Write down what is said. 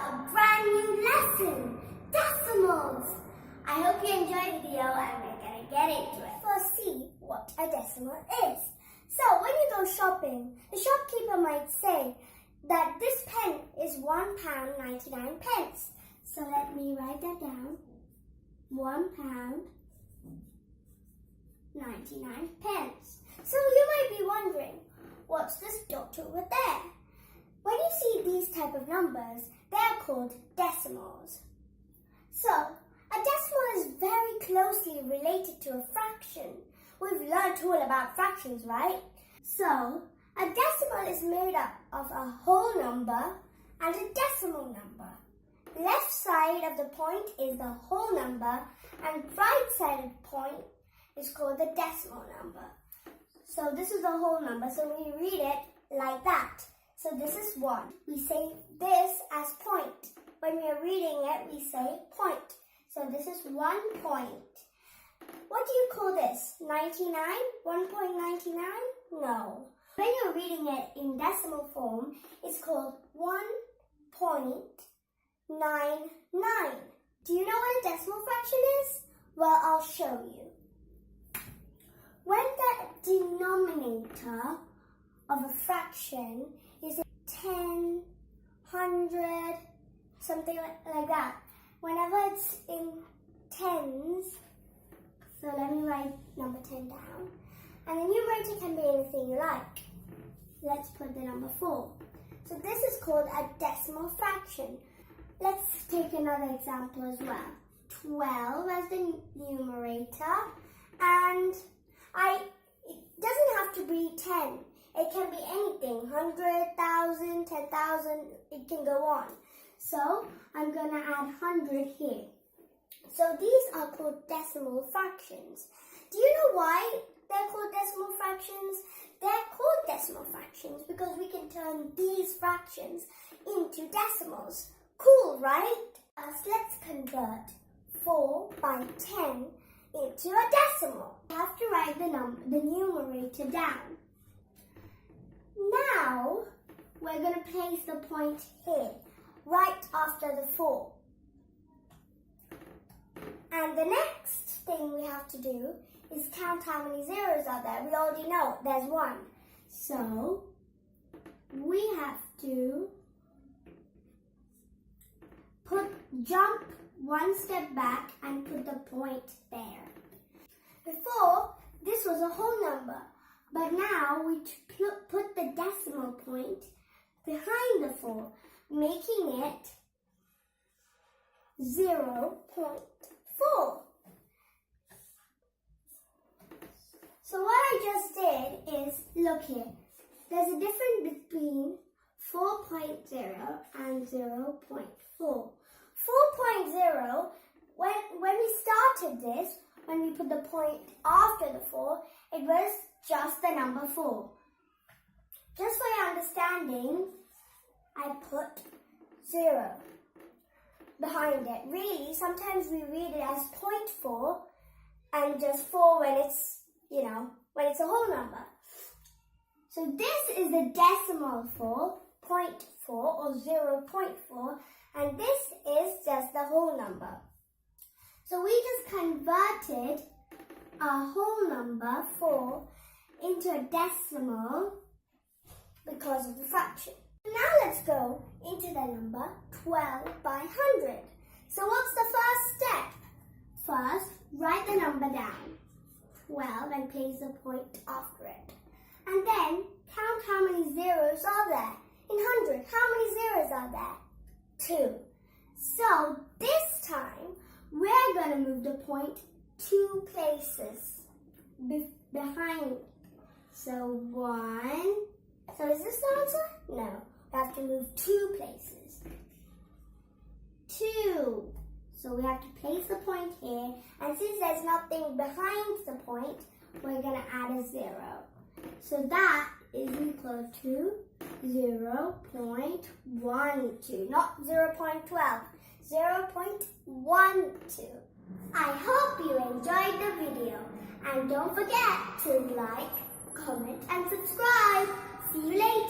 a brand new lesson, decimals. I hope you enjoyed the video and we're going to get into it. First, see what a decimal is. So when you go shopping, the shopkeeper might say that this pen is £1.99. So let me write that down. £1.99. So you might be wondering, what's this dot over there? When you see these type of numbers, they are called decimals. So, a decimal is very closely related to a fraction. We've learned all about fractions, right? So, a decimal is made up of a whole number and a decimal number. Left side of the point is the whole number and right side of the point is called the decimal number. So this is the whole number, so we read it like that. So this is 1. We say this as point. When we are reading it, we say point. So this is 1 point. What do you call this? 99? 1.99? No. When you're reading it in decimal form, it's called 1.99. Do you know what a decimal fraction is? Well, I'll show you. When the denominator of a fraction is 10, 100, something like that. Whenever it's in tens, so let me write number 10 down. And the numerator can be anything you like. Let's put the number 4. So this is called a decimal fraction. Let's take another example as well. 12 as the numerator, and it doesn't have to be 10. It can be anything, 100,000, 10,000, it can go on. So I'm going to add 100 here. So these are called decimal fractions. Do you know why they're called decimal fractions? They're called decimal fractions because we can turn these fractions into decimals. Cool, right? Let's convert 4 by 10 into a decimal. You have to write the numerator down. Now, we're going to place the point here, right after the 4. And the next thing we have to do is count how many zeros are there. We already know there's 1. So, we have to jump 1 step back and put the point there. Before, this was a whole number, but now we put the decimal point behind the 4, making it 0.4. So what I just did is, look here, there's a difference between 4.0 and 0.4. 4.0, when we started this, when we put the point after the 4, it was just the number 4. Just for your understanding, I put 0 behind it. Really, sometimes we read it as 0.4 and just 4 when it's, when it's a whole number. So this is the decimal for 0.4 or 0.4, and this is just the whole number. So we just converted a whole number 4 into a decimal because of the fraction. Now let's go into the number 12 by 100. So what's the first step? First, write the number down, 12, and place the point after it. And then count how many zeros are there. In 100, how many zeros are there? 2. So this time, we're going to move the point 2 places behind. So 1. So is this the answer? No. We have to move 2 places. 2. So we have to place the point here. And since there's nothing behind the point, we're going to add a 0. So that is equal to 0.12. Not 0.12. 0.12. I hope you enjoyed the video. And don't forget to like, comment and subscribe. See you later.